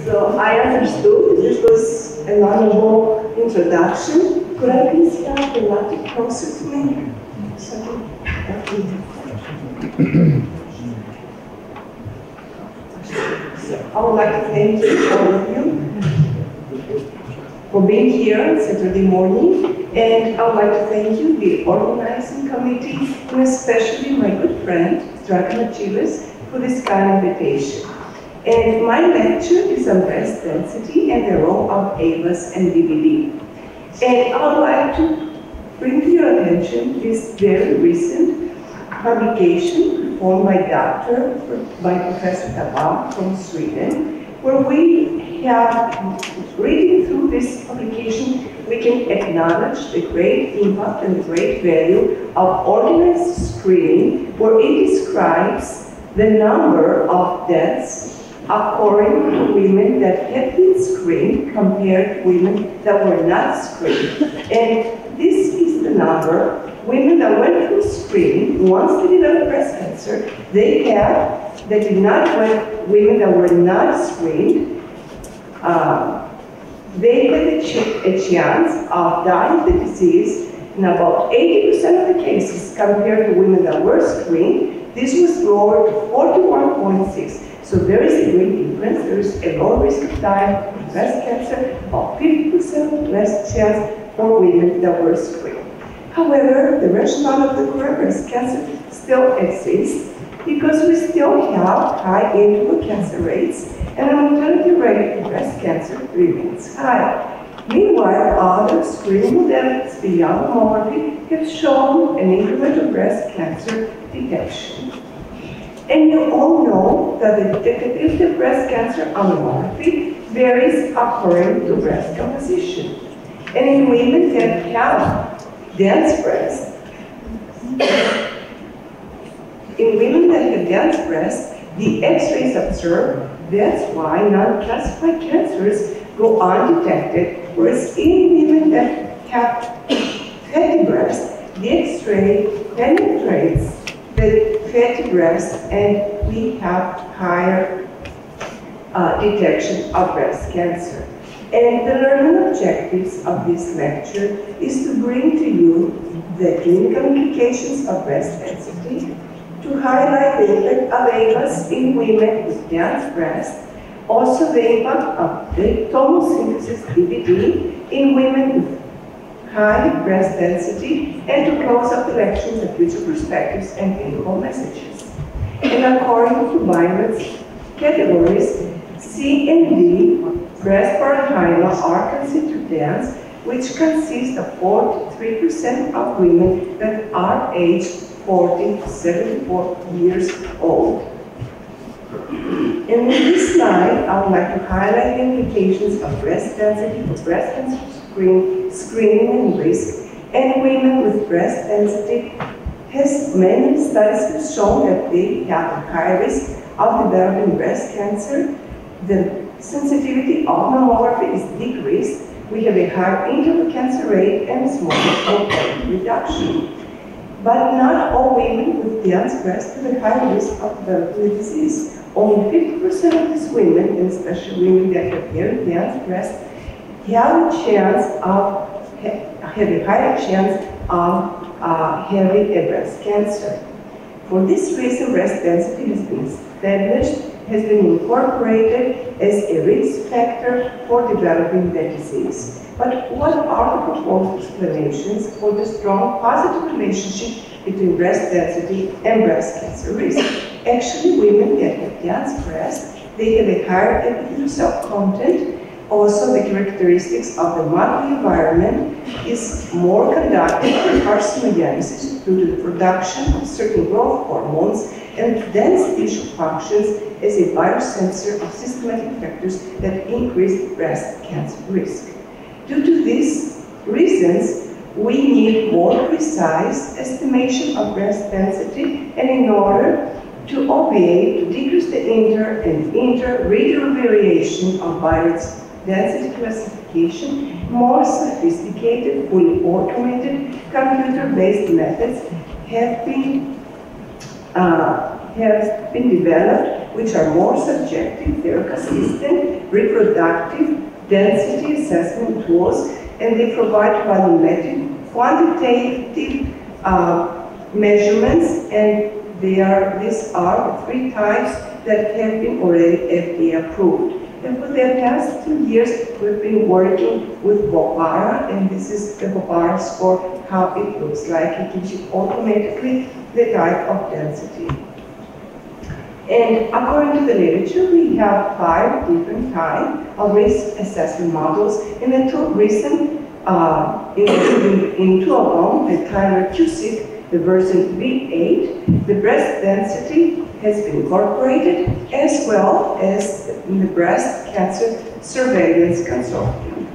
So I understood this was a honorable introduction. Could I please have the Latin closer to me? Sorry. I would like to thank all of you for being here on Saturday morning, and I would like to thank you, the organizing committee, and especially my good friend, Dragana Chiles, for this kind invitation. And my lecture is on breast density and the role of AVAS and DVD. And I would like to bring to your attention this very recent publication performed by Professor Tavam from Sweden, where we have, reading through this publication, we can acknowledge the great impact and the great value of organized screening, where it describes the number of deaths according to women that had been screened compared to women that were not screened. And this is the number. Women that went through screening, once they developed breast cancer, women that were not screened, they had a chance of dying of the disease in about 80% of the cases compared to women that were screened. This was lowered to 41.6. So there is a great difference. There is a lower risk of dying from breast cancer, about 50% less chance for women that were screened. However, the rationale of the current breast cancer still exists because we still have high interval cancer rates, and the mortality rate of breast cancer remains high. Meanwhile, other screening modalities beyond mammography have shown an increment of breast cancer detection. And you all know that the detective breast cancer on mammography varies according to breast composition. And in women that have dense breast, the X-rays observed. That's why non-classified cancers go undetected, whereas in women that have fatty breast, the X-ray penetrates the fatty breast, and we have higher detection of breast cancer. And the learning objectives of this lecture is to bring to you the clinical implications of breast density, to highlight the impact of AVAS in women with dense breast, also the impact of the tomosynthesis DVD in women with high breast density, and to close up the lecture with future perspectives and clinical messages. And according to Byron's categories, C and D, breast parenchyma, are considered dense, which consists of 43% of women that are aged 40 to 74 years old. And in this slide, I would like to highlight the implications of breast density for breast cancer screening and risk. And women with breast density many studies have shown that they have a high risk of developing breast cancer. The sensitivity of mammography is decreased. We have a higher interval cancer rate and small mortality reduction. But not all women with dense breast have a high risk of developing the disease. Only 50% of these women, and especially women that have very dense breast, have a higher chance of having a breast cancer. For this reason, breast density has been established, has been incorporated as a risk factor for developing the disease. But what are the proposed explanations for the strong positive relationship between breast density and breast cancer risk? Actually, women that have dense breast, they have a higher epithelial cell content. Also, the characteristics of the modeling environment is more conducive to carcinogenesis due to the production of certain growth hormones, and dense tissue functions as a biosensor of systematic factors that increase breast cancer risk. Due to these reasons, we need more precise estimation of breast density, and in order to obviate, to decrease the inter- and inter-regional variation of virus density classification, more sophisticated, fully automated, computer-based methods have been developed which are more subjective, they're consistent, reproductive, density assessment tools, and they provide volumetric, quantitative measurements, and these are the 3 types that have been already FDA approved. And for the past 2 years, we've been working with Bobara, and this is the Bobara score, how it looks like. It gives you automatically the type of density. And according to the literature, we have 5 different types of risk assessment models. In the 2 recent, in 2 of them, the Tyler Cusick, the version V8, the breast density has been incorporated, as well as in the Breast Cancer Surveillance Consortium.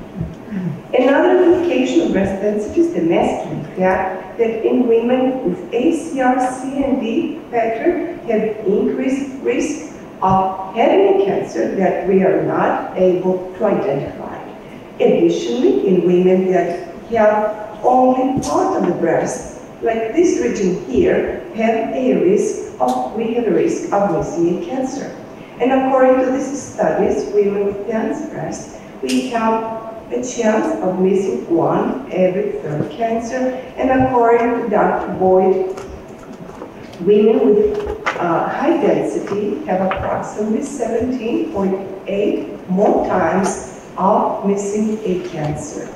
Another implication of breast density is the masculine fact that in women with ACR-CND factor have increased risk of having cancer that we are not able to identify. Additionally, in women that have only part of the breast, like this region here, we have a risk of missing a cancer. And according to these studies, women with dense breast, we have a chance of missing 1 every 3rd cancer. And according to Dr. Boyd, women with high density have approximately 17.8 more times of missing a cancer.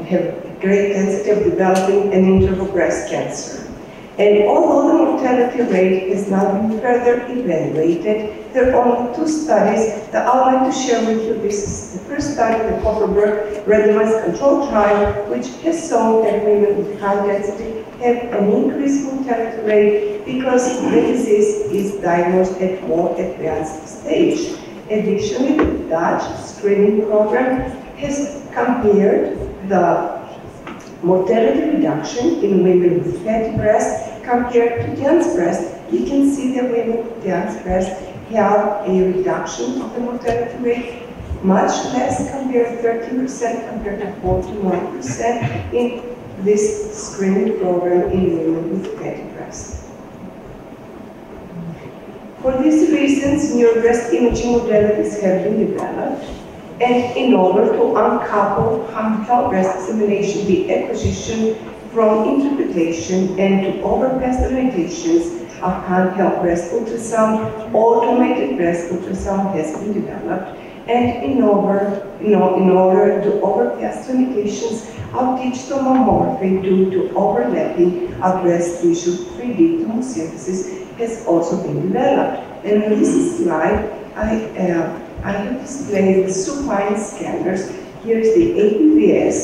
Have great density of developing an interval breast cancer. And although the mortality rate has not been further evaluated, there are only 2 studies that I would like to share with you. This is the first study, the Copperberg randomized control trial, which has shown that women with high density have an increased mortality rate because the disease is diagnosed at more advanced stage. Additionally, the Dutch screening program has compared the mortality reduction in women with fatty breast compared to dense breast. You can see that women with dense breast have a reduction of the mortality rate, much less compared to 13% compared to 41% in this screening program in women with fatty breast. For these reasons, new breast imaging modalities have been developed. And in order to uncouple handheld breast examination, the acquisition from interpretation and to overpass the limitations of handheld breast ultrasound, automated breast ultrasound has been developed. And in order to overpass the limitations of digital mammography due to overlapping of breast tissue, 3D tomosynthesis has also been developed. And in this slide, I have displayed the supine scanners. Here is the APVS,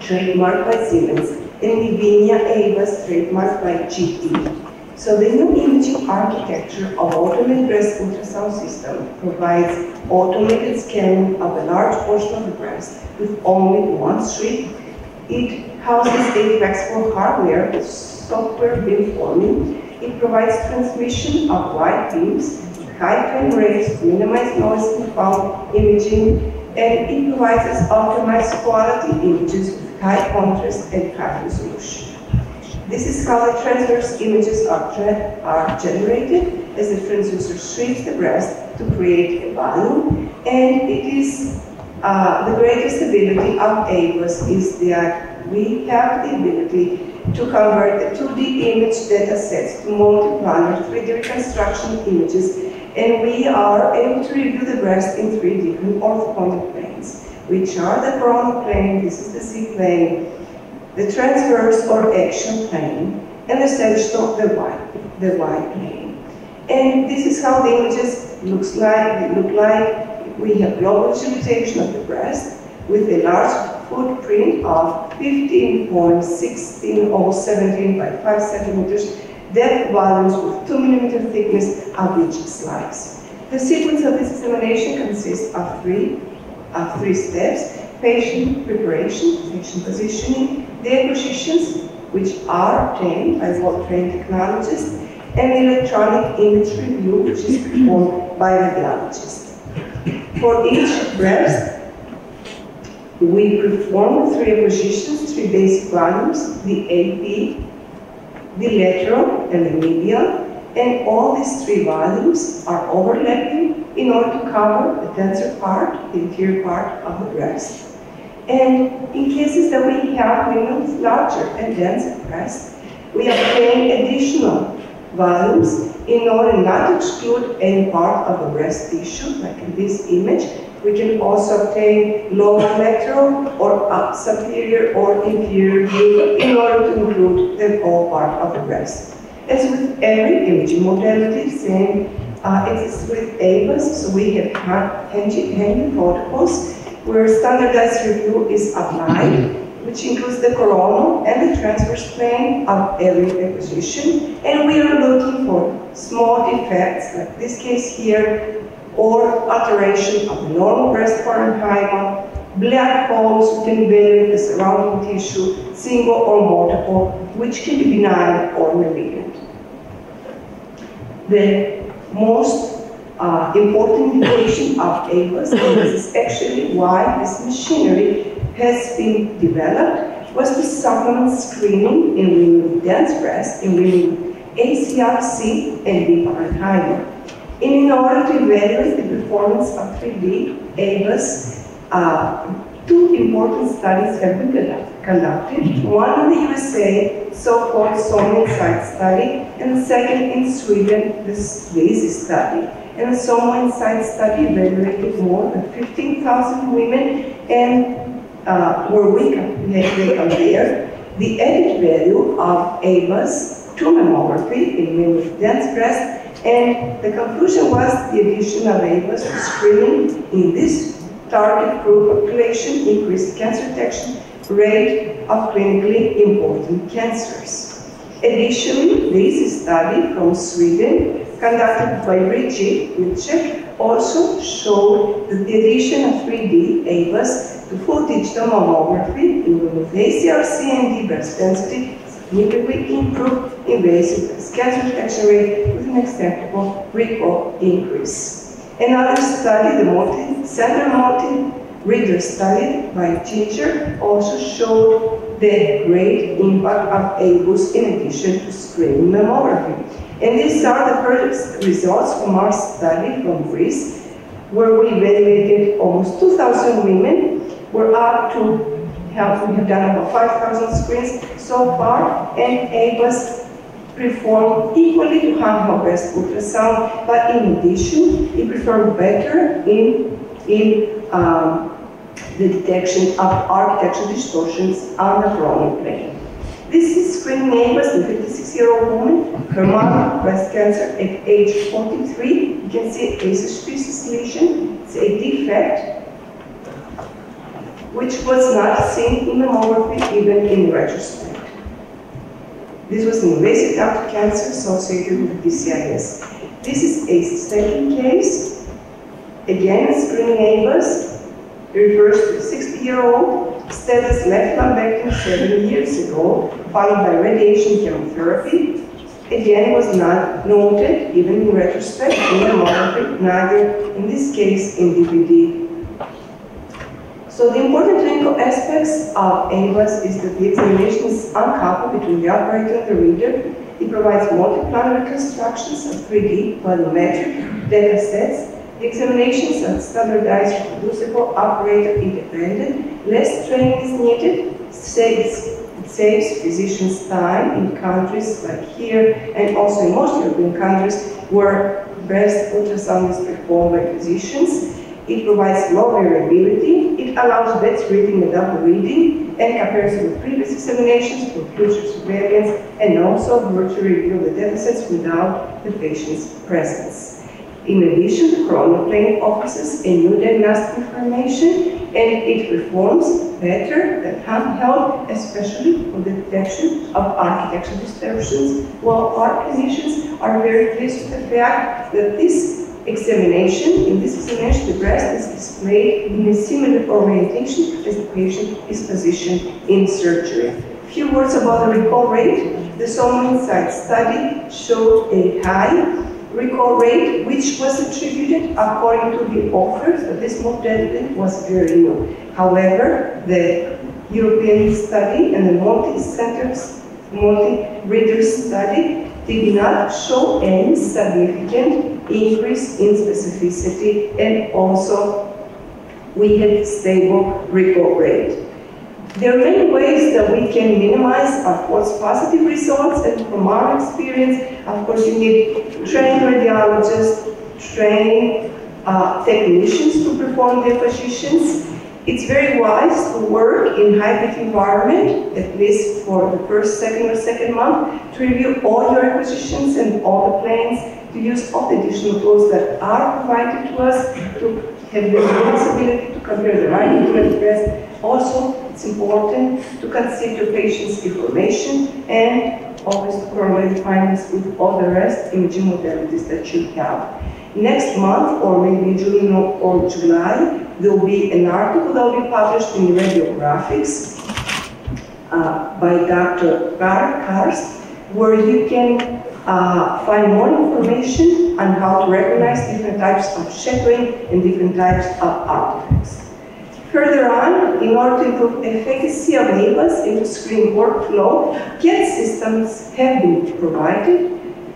trademarked by Siemens, and the Vinia AVAS, trademarked by GE. So the new imaging architecture of automated breast ultrasound system provides automated scanning of a large portion of the breast with only 1 strip. It houses a flexible hardware with software beamforming. It provides transmission of wide beams, high frame rates, minimize noise in found imaging, and it provides us optimized quality images with high contrast and high resolution. This is how the transverse images are generated as the transducer shapes the breast to create a volume, and it is the greatest ability of AVAS is that we have the ability to convert the 2D image data sets to multiplanar 3D reconstruction images, and we are able to review the breast in 3 different orthogonal planes, which are the coronal plane, this is the C plane, the transverse or axial plane, and the sagittal, the Y plane. And this is how the images look like. We have global visualization of the breast with a large footprint of 15.16017 by 5 centimeters, depth volumes with 2 millimeter thickness of each slice. The sequence of this examination consists of three steps: patient preparation, patient positioning, the acquisitions, which are obtained by well-trained technologists, and the electronic image review, which is performed by radiologists. For each breast, We performed 3 positions, 3 basic volumes, the AP, the lateral, and the medial, and all these 3 volumes are overlapping in order to cover the denser part, the interior part of the breast. And in cases that we have women with larger and denser breasts, we obtain additional volumes in order not to exclude any part of the breast tissue, like in this image. We can also obtain lower lateral or up superior or inferior view in order to include the whole part of the breast. As with every imaging modality, same exists with ABUS, so we have handy protocols where standardized review is applied, which includes the coronal and the transverse plane of every position, and we are looking for small defects, like this case here, or alteration of the normal breast parenchyma, black holes within the surrounding tissue, single or multiple, which can be benign or malignant. The most important indication of ABUS, and this is actually why this machinery has been developed, was the supplement screening in women with dense breast, in women with ACRC and deep parenchyma. And in order to evaluate the performance of 3D ABUS, 2 important studies have been conducted. One in the USA, so-called Soma Insight study, and the second in Sweden, the SLEASY study. And the Soma Insight study evaluated more than 15,000 women, and where they compared the added value of ABUS to mammography in women with dense breast, and the conclusion was the addition of ABUS to screening in this target group population increased cancer detection rate of clinically important cancers. Additionally, this study from Sweden, conducted by Brigitte Wilczek, also showed that the addition of 3D ABUS to full digital mammography in women with ACRC and deep breast density significantly improved invasive breast cancer detection rate with an acceptable recall increase. Another study, the multi-center multi-reader study by Ginger, also showed the great impact of ABUS in addition to screening mammography. And these are the first results from our study from Greece, where we evaluated almost 2,000 women. We're up to we have done about 5,000 screens so far, and ABUS performed equally to handheld breast ultrasound, but in addition, it performed better in the detection of architectural distortions on the coronal plane. This is screening ABUS in a 56-year-old woman, her mother, breast cancer at age 43. You can see a species lesion. It's a defect which was not seen in mammography even in retrospect. This was an invasive ductal cancer associated with DCIS. This is a second case. Again, screening ABUS refers to a 60-year-old status left lumpectomy 7 years ago, followed by radiation chemotherapy. Again, was not noted even in retrospect in mammography, neither in this case in DVD. So the important clinical aspects of ABUS is that the examination is uncoupled between the operator and the reader. It provides multi-planar reconstructions of 3D volumetric data sets. The examinations are standardized, reproducible, operator independent. Less training is needed. It saves physicians time in countries like here and also in most European countries where breast ultrasound is performed by physicians. It provides low variability. It allows best reading and double reading and comparison with previous examinations for future surveillance, and also virtual review of the datasets without the patient's presence. In addition, the coronal plane offers a new diagnostic information, and it performs better than handheld, especially for the detection of architectural distortions, while our clinicians are very pleased with the fact that in this examination, the breast is displayed in a similar orientation as the patient is positioned in surgery. A few words about the recall rate. The Soma Insight study showed a high recall rate, which was attributed according to the authors, but this modality was very new. However, the European study and the multi-reader study did not show any significant increase in specificity, and also we had stable recall rate. There are many ways that we can minimize our false positive results, and from our experience, of course, you need trained radiologists, trained technicians to perform their positions. It's very wise to work in hybrid environment, at least for the first, second month, to review all your acquisitions and all the plans, to use all the additional tools that are provided to us, to have the responsibility to compare the right implant breast. Also, it's important to consider patient's information and always to correlate the findings with all the rest imaging modalities that you have. Next month, or maybe June or July, there will be an article that will be published in Radiographics by Dr. Karst, where you can find more information on how to recognize different types of shadowing and different types of artifacts. Further on, in order to improve efficacy of EBAs in the screening workflow, CAD systems have been provided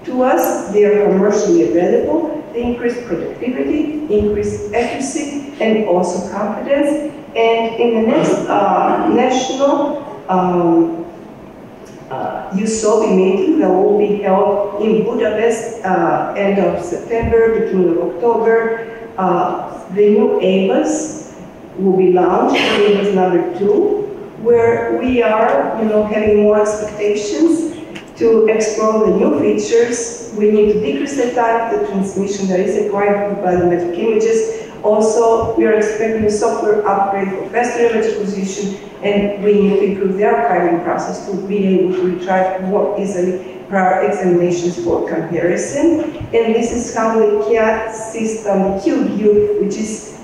to us. They are commercially available. They increase productivity, increase accuracy, and also confidence. And in the next national USOBI meeting that will be held in Budapest end of September, beginning of October, the new EBAs will be launched, EBAs number 2, where we are, having more expectations to explore the new features. We need to decrease the time of the transmission that is required for biometric images. Also, we are expecting a software upgrade for faster image acquisition, and we need to improve the archiving process to be able to retrieve more easily prior examinations for comparison. And this is how the CAD system QView, which is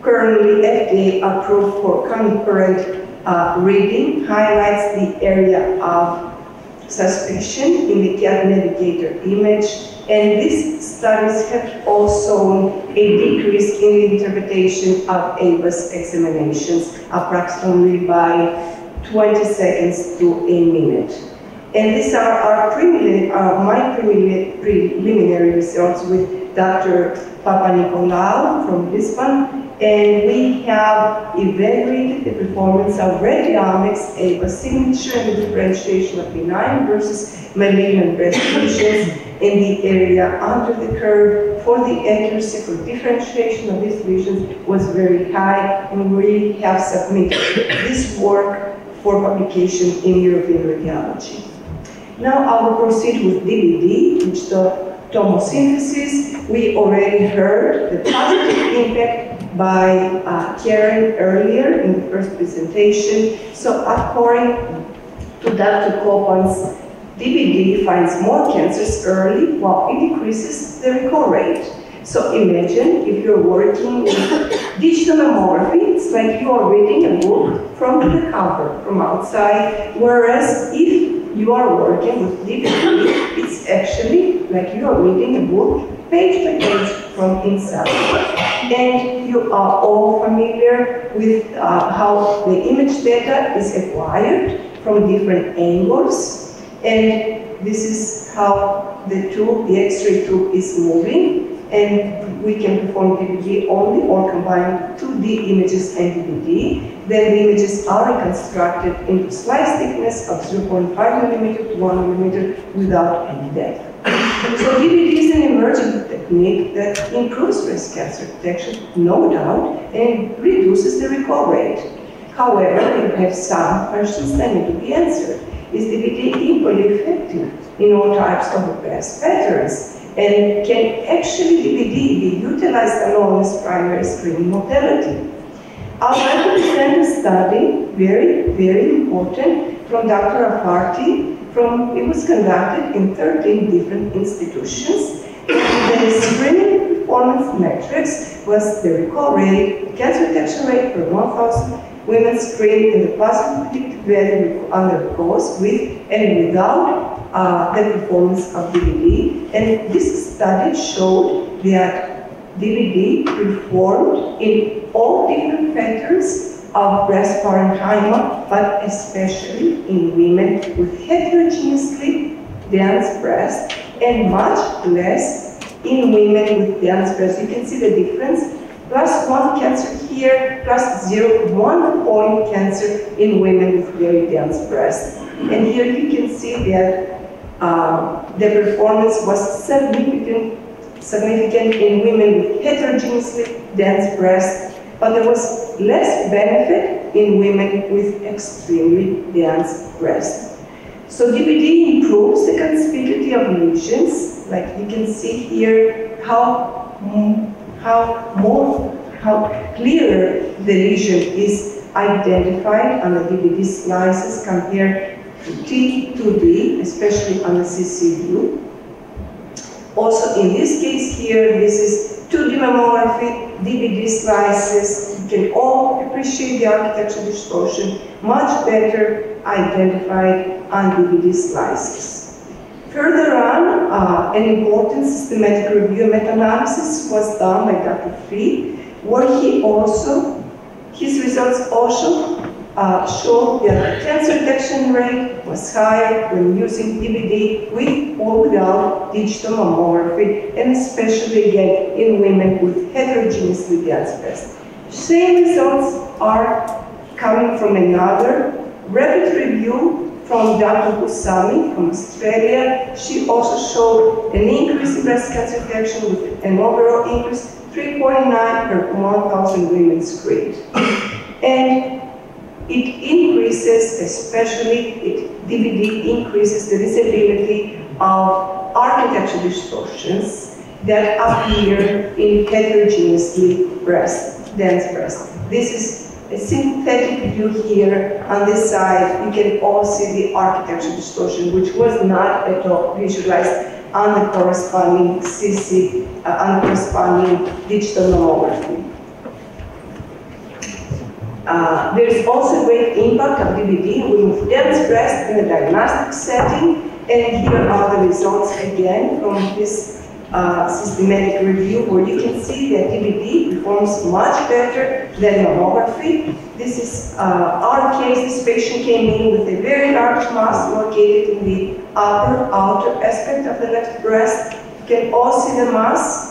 currently FDA approved for concurrent reading, highlights the area of suspicion in the CAD Navigator image, and these studies have also a decrease in the interpretation of EBAs examinations, approximately by 20 seconds to a minute. And these are my preliminary results with Dr. Papanikolaou from Lisbon. And we have evaluated the performance of radiomics, EBA signature, and the differentiation of benign versus malignant breast lesions in the area under the curve. For the accuracy for differentiation of these lesions was very high, and we have submitted this work for publication in European Radiology. Now I will proceed with DVD, which the tomosynthesis. We already heard the positive impact by Karen earlier in the first presentation. So according to Dr. Kopan's, DVD finds more cancers early while it decreases the recall rate. So imagine if you're working with digital mammography, it's like you are reading a book from the cover, from outside, whereas if you are working with DVD, it's actually like you are reading a book page by page from inside. And you are all familiar with how the image data is acquired from different angles. And this is how the tube, the X-ray tube, is moving. And we can perform DVD only or combine 2D images and DVD. Then the images are reconstructed into slice thickness of 0.5 millimeter to 1 millimeter without any depth. So DVD is an emerging technique that improves breast cancer detection, no doubt, and reduces the recall rate. However, you have some questions that need to be answered. Is DVD equally effective in all types of breast patterns? And can actually DVD be utilized alone as primary screening modality? I'd like to present a study, very, very important, from Dr. Vourtsi. It was conducted in 13 different institutions. And the screening performance metrics was the recall rate, cancer detection rate per 1,000 women screened, and the positive predictive value under cause with and without the performance of DVD. And this study showed that DVD performed in all different patterns of breast parenchyma, but especially in women with heterogeneously dense breast, and much less in women with dense breast. You can see the difference. +1 cancer here, +0.1 point cancer in women with very dense breast. And here you can see that the performance was significant in women with heterogeneously dense breast, but there was less benefit in women with extremely dense breast. So DVD improves the conspicuity of lesions, like you can see here how clearer the lesion is identified on the DVD slices compared to T2D, especially on the CC view. Also in this case here, this is 2D mammography, DVD slices. You can all appreciate the architectural distortion much better identified on DVD slices. Further on, an important systematic review meta-analysis was done by Dr. Free, where his results also showed that the cancer detection rate was higher when using DVD with or without digital mammography, and especially again in women with heterogeneously dense breast. Same results are coming from another rapid review from Dr. Kusami from Australia. She also showed an increase in breast cancer detection with an overall increase 3.9 per 1,000 women screened. And it increases, especially DVD increases the visibility of architectural distortions that appear in heterogeneously dense breast. This is a synthetic view here on this side. You can all see the architectural distortion, which was not at all visualized on the corresponding CC, on the corresponding digital mammography. There is also great impact of DVD with dense breast in a diagnostic setting, and here are the results again from this systematic review, where you can see that DVD performs much better than mammography. This is our case. This patient came in with a very large mass located in the upper outer aspect of the left breast. You can all see the mass.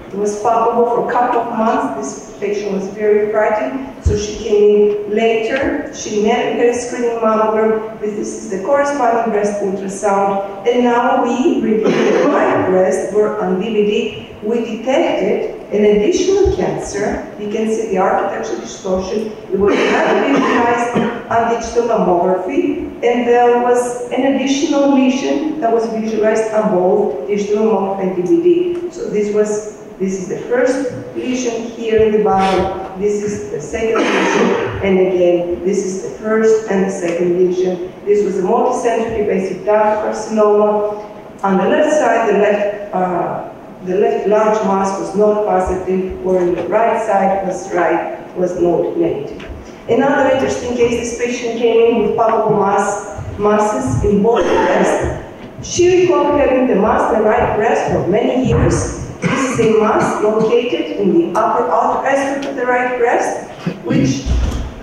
It was palpable for a couple of months. This patient was very frightened, so she came in later. She never had a screening mammogram. This is the corresponding breast ultrasound. And now we reviewed the right breast, where on DVD we detected an additional cancer. You can see the architectural distortion. It was not visualized on digital mammography, and there was an additional lesion that was visualized on both digital mammography and DVD. So this is the first lesion here in the bottom, this is the second lesion, and again, this is the first and the second lesion. This was a multicentric invasive duct carcinoma. On the left side, the left large mass was node positive, where on the right side was node negative. Another interesting case, this patient came in with palpable masses in both breasts. She recalled having the mass in the right breast for many years. This is a mass located in the upper outer aspect of the right breast, which,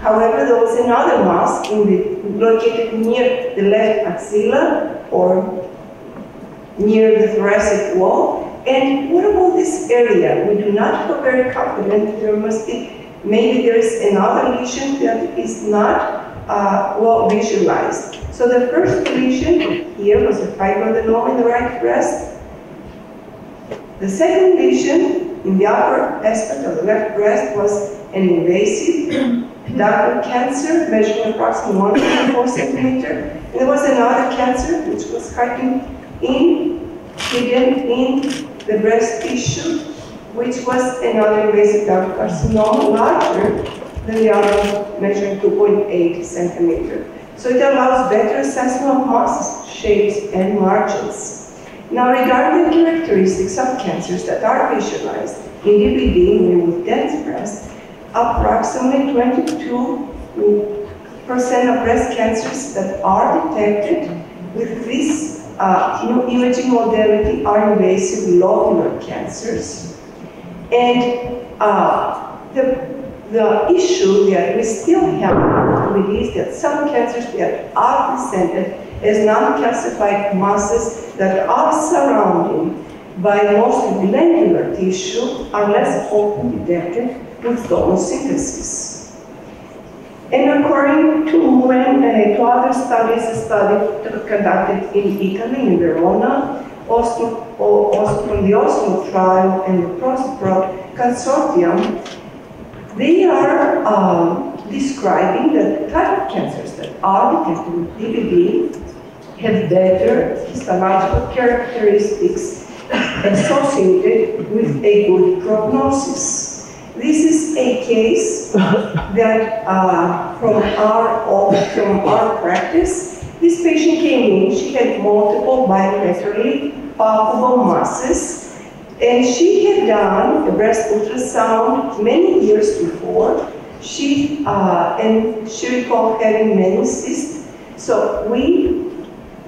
however, there was another mass located near the left axilla or near the thoracic wall. And what about this area? We do not feel very confident. There must be, maybe there is another lesion that is not well visualized. So the first lesion here was a fibroadenoma in the right breast. The second lesion in the upper aspect of the left breast was an invasive ductal cancer measuring approximately 1.4 centimeter. And there was another cancer which was hidden in the breast tissue, which was another invasive ductal carcinoma larger than the other, measuring 2.8 centimeter. So it allows better assessment of masses, shapes, and margins. Now, regarding the characteristics of cancers that are visualized in DVD in women with dense breast, approximately 22% of breast cancers that are detected with this new imaging modality are invasive lobular cancers. And the issue that we still have with is that some cancers that are presented as non-calcified masses that are surrounded by mostly glandular tissue are less often detected with tomosynthesis. And according to other studies, a study conducted in Italy, in Verona, from the Oslo trial and the Prospero consortium, they are describing that the type of cancers that are detected with DBD have better histological characteristics associated with a good prognosis. This is a case that from our practice, this patient came in, she had multiple bilaterally palpable masses, and she had done a breast ultrasound many years before. She recalled having many cysts. So we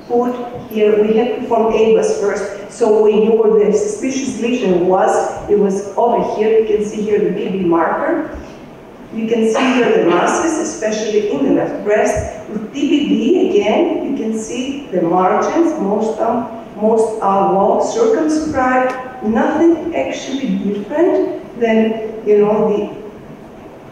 put here, we had to perform ABUS first, so we knew where the suspicious lesion was. It was over here. You can see here the BB marker. You can see here the masses, especially in the left breast. With DBD, again, you can see the margins. Most are well circumscribed. Nothing actually different than,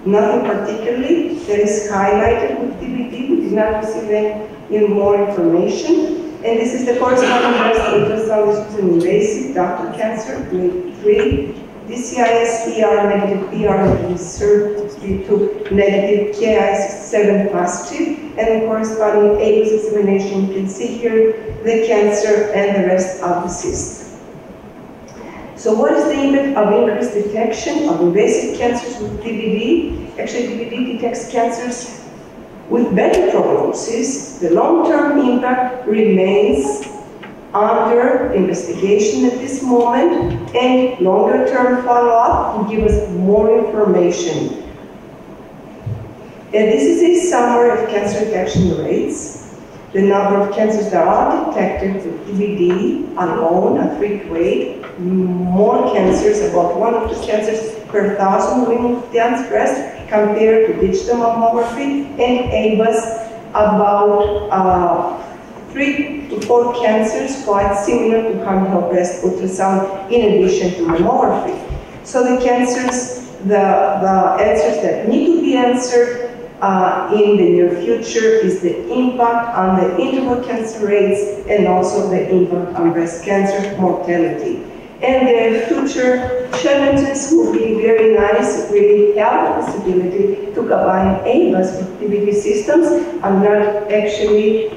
nothing particularly that is highlighted with DBD. We did not receive any more information. And this is the corresponding breast ultrasound. This is an invasive ductal cancer, grade 3. DCIS ER negative, ER negative, SERP32 negative, KI67 positive, and the corresponding ABUS examination. You can see here the cancer and the rest of the cyst. So what is the impact of increased detection of invasive cancers with DBD? Actually, DBD detects cancers with better prognosis. The long-term impact remains under investigation at this moment, and longer-term follow-up will give us more information. And this is a summary of cancer detection rates. The number of cancers that are detected with DBD alone are 3 to 8. More cancers, about 1 or 2 cancers per 1,000 women with dense breast compared to digital mammography, and ABUS about 3 to 4 cancers, quite similar to handheld breast ultrasound in addition to mammography. So the cancers, the answers that need to be answered in the near future is the impact on the interval cancer rates and also the impact on breast cancer mortality. And the future challenges will be very nice if we have the possibility to combine ABUS with DBD systems. I'm not actually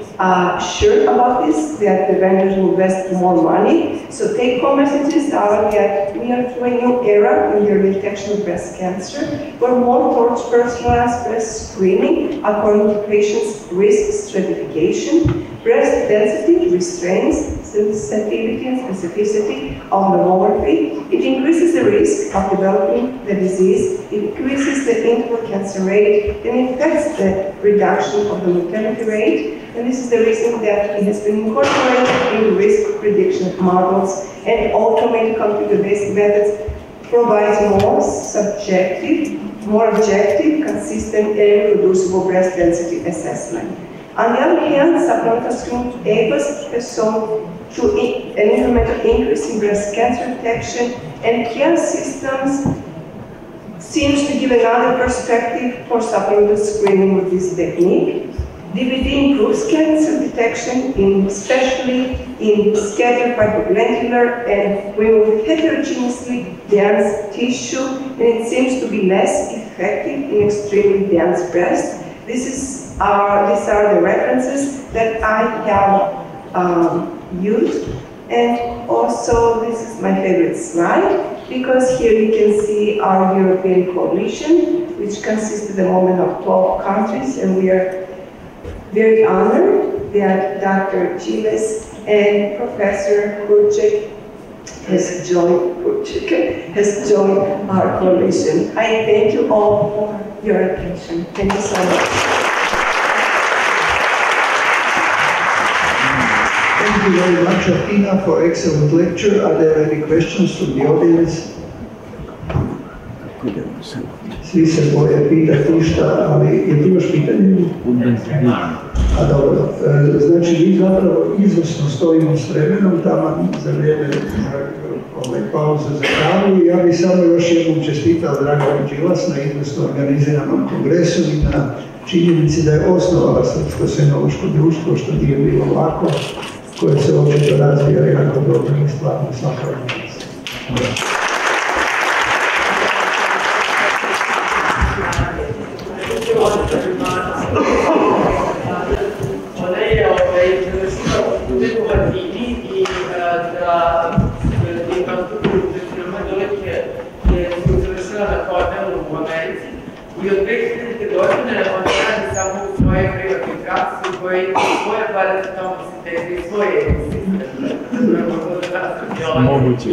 sure about this, that the vendors will invest more money. So take-home messages are that we are through a new era in the detection of breast cancer. We're more towards personalized breast screening according to patients' risk stratification. Breast density restrains sensitivity and specificity of mammography. It increases the risk of developing the disease. It increases the interval cancer rate, and it affects the reduction of the mortality rate. And this is the reason that it has been incorporated into risk prediction models, and automated computer-based methods provides more subjective, more objective, consistent, and reproducible breast density assessment. On the other hand, supplemental screening ABUS has shown to an incremental increase in breast cancer detection, and care systems seems to give another perspective for supplemental screening with this technique. DBD improves cancer detection, especially in scattered fibroglandular and women with heterogeneously dense tissue, and it seems to be less effective in extremely dense breast. These are the references that I have used. And also, this is my favorite slide, because here you can see our European coalition, which consists at the moment of 12 countries, and we are very honored that Dr. Giles and Professor Vourtsi has joined our coalition. I thank you all for your attention. Thank you so much. you very much, Athina, for excellent lecture. Are there any questions from the audience? Svi se boje pitati šta, ali je tu još pitanje? A dobro, znači mi zapravo izvrsno stojimo s vremenom, tamo za vrijeme pauze za kavu i ja bih samo još jednom čestitao Draganu Đilas na izvrsno organiziranom kongresu i na činjenici da je osnovala Srpsko senološko društvo, što nije bilo lako, koje se očito razvija jako dobro i stvarno svaka organizacija. Ona je završila fakultet u Athini i da imam tu filmodolike je završila na Kornelu u Americi i od 2000. godine ona radi samo u svojoj privatnoj praksi koja ima svoje parazitomisitete i svoje emisije. Moguće.